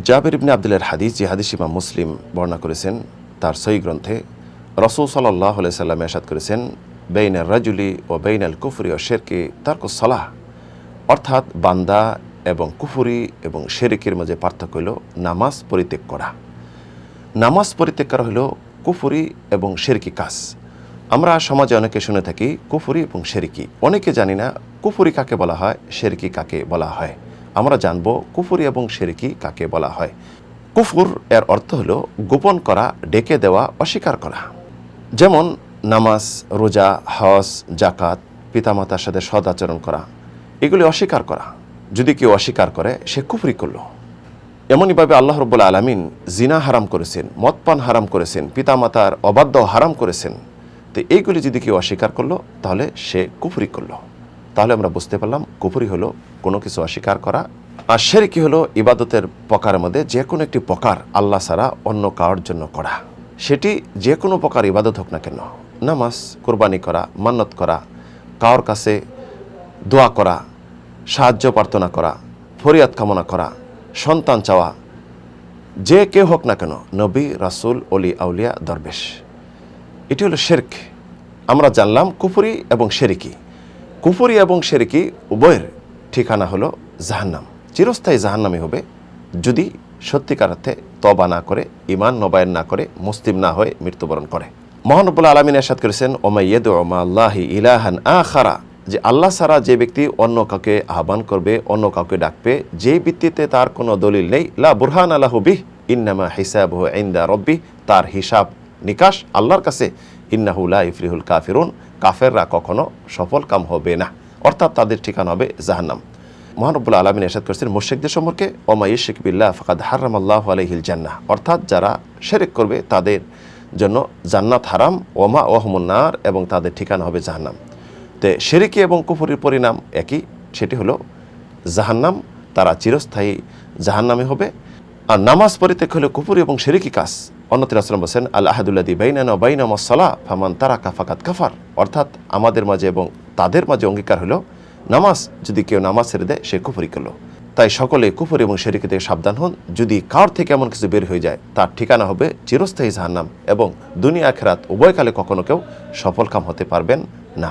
জাবির ইবনে আব্দুল্লাহর হাদিস, যে হাদিস ইমাম মুসলিম বর্ণনা করেছেন তার সহিহ গ্রন্থে, রাসূল সাল্লাল্লাহু আলাইহি সাল্লাম ইরশাদ করেছেন, বাইনার রাজুলি ও বাইনাল কুফরি ও শিরকি তারকুস সালাহ। অর্থাৎ বান্দা এবং কুফরি এবং শিরকের মাঝে পার্থক্য হলো নামাজ পরিত্যাগ করা। নামাজ পরিত্যাগ করা হলো কুফরি এবং শিরকি কাজ। আমরা সমাজে অনেকে শুনে থাকি কুফরি এবং শিরকি, অনেকে জানি না কুফরি কাকে বলা হয়, শিরকি কাকে বলা হয়। আমরা জানব কুফরি এবং শিরকি কাকে বলা হয়। কুফর এর অর্থ হলো গোপন করা, ডেকে দেওয়া, অস্বীকার করা। যেমন নামাজ, রোজা, হজ, জাকাত, পিতামাতার সাথে সদ আচরণ করা, এগুলি অস্বীকার করা। যদি কেউ অস্বীকার করে সে কুফরি করল। এমনইভাবে আল্লাহ রাব্বুল আলামিন জিনা হারাম করেছেন, মদপান হারাম করেছেন, পিতামাতার অবাধ্য হারাম করেছেন। তো এইগুলি যদি কেউ অস্বীকার করলো তাহলে সে কুফরি করলো। তাহলে আমরা বুঝতে পারলাম কুফরি হলো কোনো কিছু অস্বীকার করা, আর শিরকি হলো ইবাদতের প্রকারের মধ্যে যে কোনো একটি প্রকার আল্লাহ ছাড়া অন্য কারোর জন্য করা। সেটি যে কোনো প্রকার ইবাদত হোক না কেন, নামাজ, কোরবানি করা, মান্নত করা, কারোর কাছে দোয়া করা, সাহায্য প্রার্থনা করা, ফরিয়াদ কামনা করা, সন্তান চাওয়া, যে কেউ হোক না কেন, নবী, রাসূল, অলি, আউলিয়া, দরবেশ, এটি হলো শিরক। আমরা জানলাম কুফরি এবং শিরকি। কুফরি এবং শিরকি উভয়ের ঠিকানা হলো জাহান্নাম, চিরস্থায়ী জাহান্নামই হবে যদি সত্যিকার অর্থে তওবা না করে, ঈমান নবায়ন না করে, মুসলিম না হয়ে মৃত্যুবরণ করে। মহান রব্বুল আলামিন ইরশাদ করেছেন, ওমা ইয়াদউ মা আল্লাহি ইলাহান আখারা, যে আল্লাহ ছাড়া যে ব্যক্তি অন্য কাউকে আহ্বান করবে, অন্য কাউকে ডাকবে, যে ভিত্তিতে তার কোনো দলিল নেই, লা বুরহান লাহু বিহ ইন্নামা হিসাবুহু ইনদা রাব্বিহ, তার হিসাব নিকাশ আল্লাহর কাছে। ইন্নাহু লা ইফলিহুল কাফিরুন, কাফেররা কখনো সফল কাম হবে না, অর্থাৎ তাদের ঠিকানা হবে জাহান্নাম। মহান রব্বুল আলামিন ইরশাদ করেছেন মুশরিকদের সম্পর্কে, ওমা ইউশরিক বিল্লাহ ফাকাদ হারামাল্লাহু আলাইহিল জান্নাহ, অর্থাৎ যারা শিরক করবে তাদের জন্য জান্নাত হারাম, ওমা ওয়াহুমুন নার, এবং তাদের ঠিকানা হবে জাহান্নাম। তে শিরকি এবং কুফরির পরিণাম একই, সেটি হলো জাহান্নাম, তারা চিরস্থায়ী জাহান্নামে হবে। আর নামাজ পরিত্যাগ হলো কুফরি এবং শিরকি কাজ। অন্যত্র রাসূল বলেন, আল আহাদুল্লাযী বাইনানা ওয়া বাইনাহুমুস সালাহ ফামান তারাকা ফাকাদ কাফার, অর্থাৎ আমাদের মাঝে এবং তাদের মাঝে অঙ্গীকার হলো নামাজ, যদি কেউ নামাজ ছেড়ে দেয় সে কুফরি করলো। তাই সকলে কুফরি এবং শিরকি থেকে সাবধান হন। যদি কার থেকে এমন কিছু বের হয়ে যায় তার ঠিকানা হবে চিরস্থায়ী জাহান্নাম, এবং দুনিয়া আখিরাত উভয়কালে কখনো কেউ সফলকাম হতে পারবেন না।